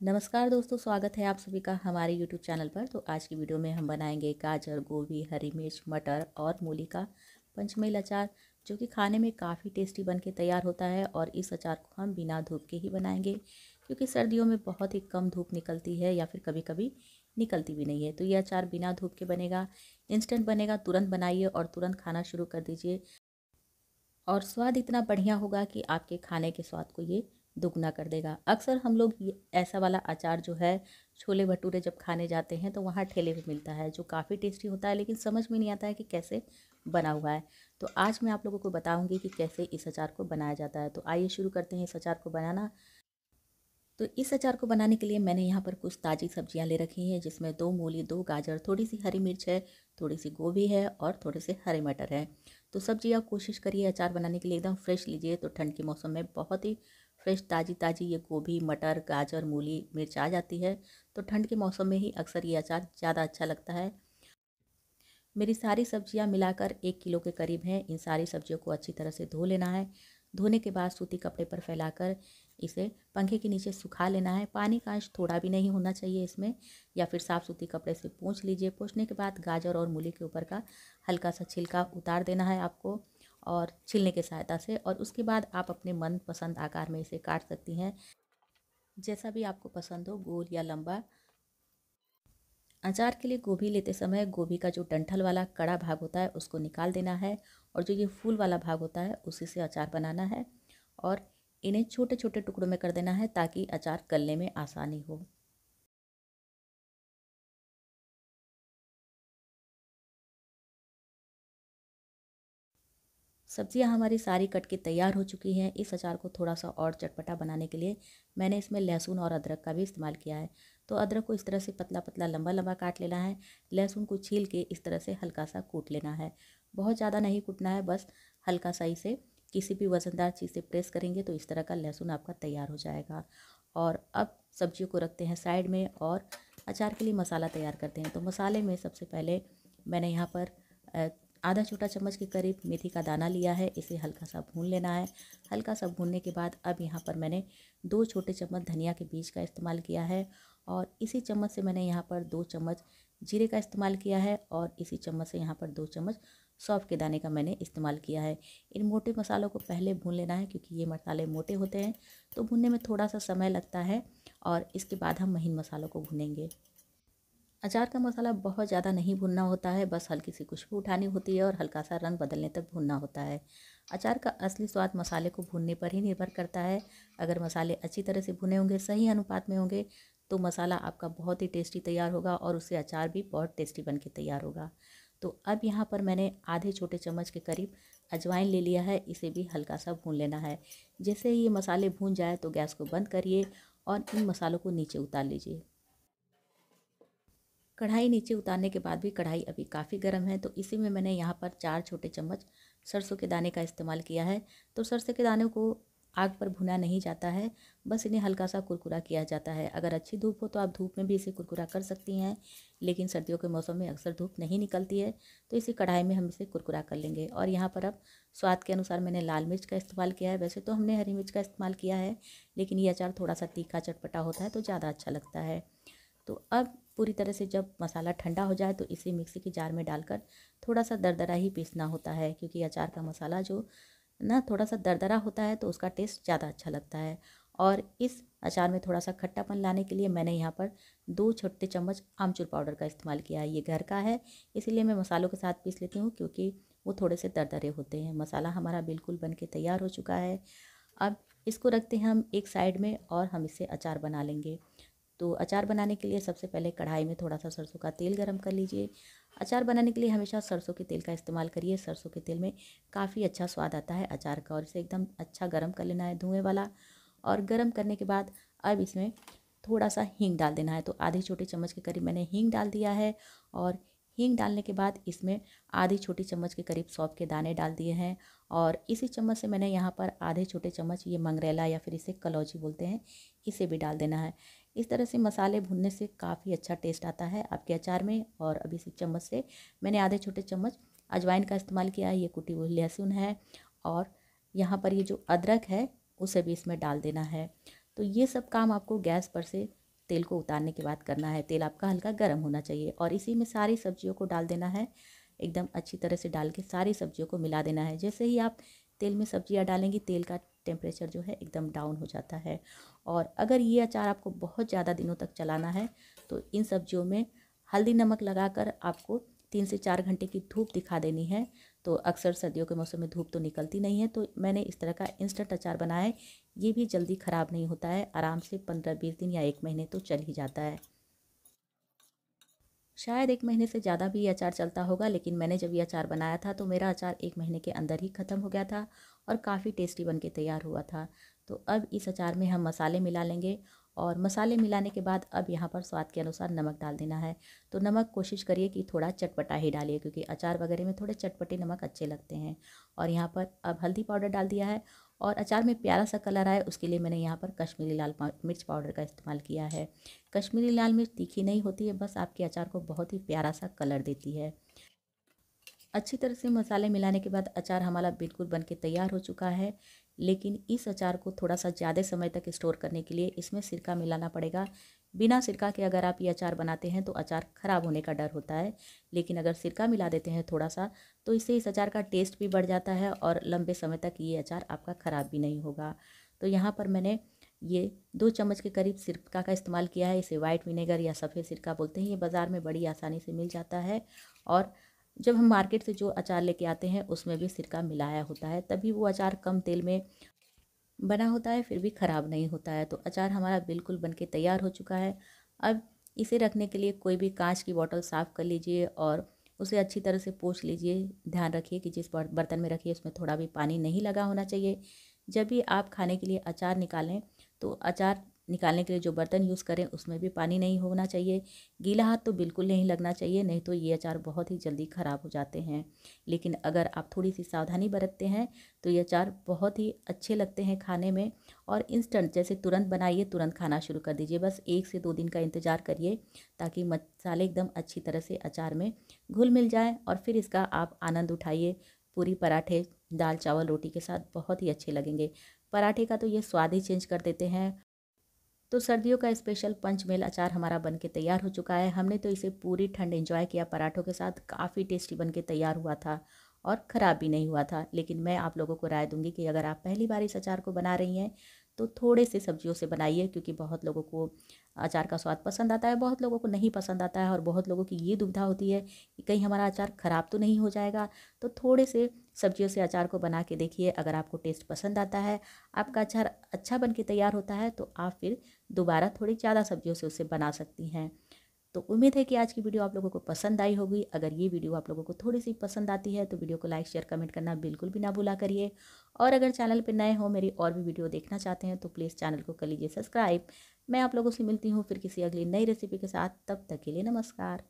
नमस्कार दोस्तों, स्वागत है आप सभी का हमारे YouTube चैनल पर। तो आज की वीडियो में हम बनाएंगे गाजर, गोभी, हरी मिर्च, मटर और मूली का पंचमेल अचार, जो कि खाने में काफ़ी टेस्टी बन के तैयार होता है। और इस अचार को हम बिना धूप के ही बनाएंगे, क्योंकि सर्दियों में बहुत ही कम धूप निकलती है या फिर कभी कभी निकलती भी नहीं है। तो ये अचार बिना धूप के बनेगा, इंस्टेंट बनेगा। तुरंत बनाइए और तुरंत खाना शुरू कर दीजिए। और स्वाद इतना बढ़िया होगा कि आपके खाने के स्वाद को ये दुगना कर देगा। अक्सर हम लोग ये ऐसा वाला अचार जो है, छोले भटूरे जब खाने जाते हैं तो वहाँ ठेले पे मिलता है, जो काफ़ी टेस्टी होता है, लेकिन समझ में नहीं आता है कि कैसे बना हुआ है। तो आज मैं आप लोगों को बताऊंगी कि कैसे इस अचार को बनाया जाता है। तो आइए शुरू करते हैं इस अचार को बनाना। तो इस अचार को बनाने के लिए मैंने यहाँ पर कुछ ताज़ी सब्जियाँ ले रखी हैं, जिसमें 2 मूली, 2 गाजर, थोड़ी सी हरी मिर्च है, थोड़ी सी गोभी है और थोड़े से हरे मटर है। तो सब्जियाँ कोशिश करिए अचार बनाने के लिए एकदम फ्रेश लीजिए। तो ठंड के मौसम में बहुत ही फ्रेश ताज़ी ताज़ी ये गोभी, मटर, गाजर, मूली, मिर्च आ जाती है। तो ठंड के मौसम में ही अक्सर ये अचार ज़्यादा अच्छा लगता है। मेरी सारी सब्जियां मिलाकर 1 किलो के करीब हैं। इन सारी सब्जियों को अच्छी तरह से धो लेना है। धोने के बाद सूती कपड़े पर फैलाकर इसे पंखे के नीचे सुखा लेना है। पानी का अंश थोड़ा भी नहीं होना चाहिए इसमें, या फिर साफ़ सूती कपड़े से पोंछ लीजिए। पोंछने के बाद गाजर और मूली के ऊपर का हल्का सा छिलका उतार देना है आपको, और छीलने की सहायता से। और उसके बाद आप अपने मनपसंद आकार में इसे काट सकती हैं, जैसा भी आपको पसंद हो, गोल या लंबा। अचार के लिए गोभी लेते समय गोभी का जो डंठल वाला कड़ा भाग होता है उसको निकाल देना है, और जो ये फूल वाला भाग होता है उसी से अचार बनाना है। और इन्हें छोटे छोटे टुकड़ों में कर देना है, ताकि अचार गलने में आसानी हो। सब्जियां हमारी सारी कट के तैयार हो चुकी हैं। इस अचार को थोड़ा सा और चटपटा बनाने के लिए मैंने इसमें लहसुन और अदरक का भी इस्तेमाल किया है। तो अदरक को इस तरह से पतला पतला लंबा लंबा काट लेना है। लहसुन को छील के इस तरह से हल्का सा कूट लेना है। बहुत ज़्यादा नहीं कूटना है, बस हल्का सा इसे किसी भी वज़नदार चीज़ से प्रेस करेंगे तो इस तरह का लहसुन आपका तैयार हो जाएगा। और अब सब्जियों को रखते हैं साइड में और अचार के लिए मसाला तैयार करते हैं। तो मसाले में सबसे पहले मैंने यहाँ पर आधा छोटा चम्मच के करीब मेथी का दाना लिया है। इसे हल्का सा भून लेना है। हल्का सा भूनने के बाद अब यहाँ पर मैंने 2 छोटे चम्मच धनिया के बीज का इस्तेमाल किया है, और इसी चम्मच से मैंने यहाँ पर 2 चम्मच जीरे का इस्तेमाल किया है, और इसी चम्मच से यहाँ पर 2 चम्मच सौंफ के दाने का मैंने इस्तेमाल किया है। इन मोटे मसालों को पहले भून लेना है, क्योंकि ये मसाले मोटे होते हैं तो भूनने में थोड़ा सा समय लगता है, और इसके बाद हम महीन मसालों को भूनेंगे। अचार का मसाला बहुत ज़्यादा नहीं भुनना होता है, बस हल्की सी खुशबू उठानी होती है और हल्का सा रंग बदलने तक भुनना होता है। अचार का असली स्वाद मसाले को भूनने पर ही निर्भर करता है। अगर मसाले अच्छी तरह से भुने होंगे, सही अनुपात में होंगे, तो मसाला आपका बहुत ही टेस्टी तैयार होगा, और उससे अचार भी बहुत टेस्टी बन के तैयार होगा। तो अब यहाँ पर मैंने आधे छोटे चम्मच के करीब अजवाइन ले लिया है। इसे भी हल्का सा भून लेना है। जैसे ही ये मसाले भून जाए तो गैस को बंद करिए और इन मसालों को नीचे उतार लीजिए। कढ़ाई नीचे उतारने के बाद भी कढ़ाई अभी काफ़ी गर्म है, तो इसी में मैंने यहाँ पर 4 छोटे चम्मच सरसों के दाने का इस्तेमाल किया है। तो सरसों के दाने को आग पर भुना नहीं जाता है, बस इन्हें हल्का सा कुरकुरा किया जाता है। अगर अच्छी धूप हो तो आप धूप में भी इसे कुरकुरा कर सकती हैं, लेकिन सर्दियों के मौसम में अक्सर धूप नहीं निकलती है, तो इसी कढ़ाई में हम इसे कुरकुरा कर लेंगे। और यहाँ पर अब स्वाद के अनुसार मैंने लाल मिर्च का इस्तेमाल किया है। वैसे तो हमने हरी मिर्च का इस्तेमाल किया है, लेकिन ये अचार थोड़ा सा तीखा चटपटा होता है तो ज़्यादा अच्छा लगता है। तो अब पूरी तरह से जब मसाला ठंडा हो जाए तो इसे मिक्सी की जार में डालकर थोड़ा सा दरदरा ही पीसना होता है, क्योंकि अचार का मसाला जो ना थोड़ा सा दरदरा होता है तो उसका टेस्ट ज़्यादा अच्छा लगता है। और इस अचार में थोड़ा सा खट्टापन लाने के लिए मैंने यहाँ पर 2 छोटे चम्मच आमचूर पाउडर का इस्तेमाल किया है। ये घर का है, इसीलिए मैं मसालों के साथ पीस लेती हूँ, क्योंकि वो थोड़े से दरदरे होते हैं। मसाला हमारा बिल्कुल बन के तैयार हो चुका है। अब इसको रखते हैं हम एक साइड में, और हम इससे अचार बना लेंगे। तो अचार बनाने के लिए सबसे पहले कढ़ाई में थोड़ा सा सरसों का तेल गरम कर लीजिए। अचार बनाने के लिए हमेशा सरसों के तेल का इस्तेमाल करिए। सरसों के तेल में काफ़ी अच्छा स्वाद आता है अचार का, और इसे एकदम अच्छा गरम कर लेना है धुएँ वाला। और गरम करने के बाद अब इसमें थोड़ा सा हींग डाल देना है। तो आधे छोटे चम्मच के करीब मैंने हींग डाल दिया है, और हींग डालने के बाद इसमें आधी छोटी चम्मच के करीब सौंफ के दाने डाल दिए हैं। और इसी चम्मच से मैंने यहाँ पर आधे छोटे चम्मच ये मंगरेला या फिर इसे कलौजी बोलते हैं, इसे भी डाल देना है। इस तरह से मसाले भुनने से काफ़ी अच्छा टेस्ट आता है आपके अचार में। और अभी इसी चम्मच से मैंने आधे छोटे चम्मच अजवाइन का इस्तेमाल किया है। ये कुटी हुई लहसुन है, और यहाँ पर ये जो अदरक है उसे भी इसमें डाल देना है। तो ये सब काम आपको गैस पर से तेल को उतारने के बाद करना है। तेल आपका हल्का गर्म होना चाहिए और इसी में सारी सब्जियों को डाल देना है। एकदम अच्छी तरह से डाल के सारी सब्जियों को मिला देना है। जैसे ही आप तेल में सब्जियां डालेंगी, तेल का टेम्परेचर जो है एकदम डाउन हो जाता है। और अगर ये अचार आपको बहुत ज़्यादा दिनों तक चलाना है तो इन सब्जियों में हल्दी नमक लगाकर आपको 3 से 4 घंटे की धूप दिखा देनी है। तो अक्सर सर्दियों के मौसम में धूप तो निकलती नहीं है, तो मैंने इस तरह का इंस्टेंट अचार बनाया है। ये भी जल्दी ख़राब नहीं होता है, आराम से 15-20 दिन या 1 महीने तो चल ही जाता है। शायद 1 महीने से ज़्यादा भी ये अचार चलता होगा, लेकिन मैंने जब ये अचार बनाया था तो मेरा अचार 1 महीने के अंदर ही ख़त्म हो गया था और काफ़ी टेस्टी बन के तैयार हुआ था। तो अब इस अचार में हम मसाले मिला लेंगे और मसाले मिलाने के बाद अब यहाँ पर स्वाद के अनुसार नमक डाल देना है। तो नमक कोशिश करिए कि थोड़ा चटपटा ही डालिए, क्योंकि अचार वगैरह में थोड़े चटपटे नमक अच्छे लगते हैं। और यहाँ पर अब हल्दी पाउडर डाल दिया है और अचार में प्यारा सा कलर आए उसके लिए मैंने यहाँ पर कश्मीरी लाल मिर्च पाउडर का इस्तेमाल किया है। कश्मीरी लाल मिर्च तीखी नहीं होती है, बस आपके अचार को बहुत ही प्यारा सा कलर देती है। अच्छी तरह से मसाले मिलाने के बाद अचार हमारा बिल्कुल बनके तैयार हो चुका है। लेकिन इस अचार को थोड़ा सा ज़्यादा समय तक स्टोर करने के लिए इसमें सिरका मिलाना पड़ेगा। बिना सिरका के अगर आप ये अचार बनाते हैं तो अचार ख़राब होने का डर होता है, लेकिन अगर सिरका मिला देते हैं थोड़ा सा तो इससे इस अचार का टेस्ट भी बढ़ जाता है और लंबे समय तक ये अचार आपका ख़राब भी नहीं होगा। तो यहाँ पर मैंने ये 2 चम्मच के करीब सिरका का इस्तेमाल किया है। इसे वाइट विनेगर या सफ़ेद सिरका बोलते हैं। ये बाज़ार में बड़ी आसानी से मिल जाता है और जब हम मार्केट से जो अचार लेके आते हैं उसमें भी सिरका मिलाया होता है, तभी वो अचार कम तेल में बना होता है, फिर भी ख़राब नहीं होता है। तो अचार हमारा बिल्कुल बनके तैयार हो चुका है। अब इसे रखने के लिए कोई भी कांच की बोतल साफ़ कर लीजिए और उसे अच्छी तरह से पोंछ लीजिए। ध्यान रखिए कि जिस बर्तन में रखिए उसमें थोड़ा भी पानी नहीं लगा होना चाहिए। जब भी आप खाने के लिए अचार निकालें तो अचार निकालने के लिए जो बर्तन यूज़ करें उसमें भी पानी नहीं होना चाहिए। गीला हाथ तो बिल्कुल नहीं लगना चाहिए, नहीं तो ये अचार बहुत ही जल्दी ख़राब हो जाते हैं। लेकिन अगर आप थोड़ी सी सावधानी बरतते हैं तो ये अचार बहुत ही अच्छे लगते हैं खाने में। और इंस्टेंट जैसे तुरंत बनाइए, तुरंत खाना शुरू कर दीजिए। बस 1 से 2 दिन का इंतज़ार करिए ताकि मसाले एकदम अच्छी तरह से अचार में घुल मिल जाए और फिर इसका आप आनंद उठाइए। पूरी पराठे, दाल चावल रोटी के साथ बहुत ही अच्छे लगेंगे। पराठे का तो ये स्वाद ही चेंज कर देते हैं। तो सर्दियों का स्पेशल पंचमेल अचार हमारा बनके तैयार हो चुका है। हमने तो इसे पूरी ठंड एंजॉय किया पराठों के साथ। काफ़ी टेस्टी बनके तैयार हुआ था और ख़राब भी नहीं हुआ था। लेकिन मैं आप लोगों को राय दूंगी कि अगर आप पहली बार इस अचार को बना रही हैं तो थोड़े से सब्जियों से बनाइए, क्योंकि बहुत लोगों को अचार का स्वाद पसंद आता है, बहुत लोगों को नहीं पसंद आता है और बहुत लोगों की ये दुविधा होती है कि कहीं हमारा अचार ख़राब तो नहीं हो जाएगा। तो थोड़े से सब्जियों से अचार को बना के देखिए। अगर आपको टेस्ट पसंद आता है, आपका अचार अच्छा बन के तैयार होता है, तो आप फिर दोबारा थोड़ी ज़्यादा सब्जियों से उसे बना सकती हैं। तो उम्मीद है कि आज की वीडियो आप लोगों को पसंद आई होगी। अगर ये वीडियो आप लोगों को थोड़ी सी पसंद आती है तो वीडियो को लाइक शेयर कमेंट करना बिल्कुल भी ना भूला करिए। और अगर चैनल पर नए हो, मेरी और भी वीडियो देखना चाहते हैं तो प्लीज़ चैनल को कर लीजिए सब्सक्राइब। मैं आप लोगों से मिलती हूँ फिर किसी अगली नई रेसिपी के साथ। तब तक के लिए नमस्कार।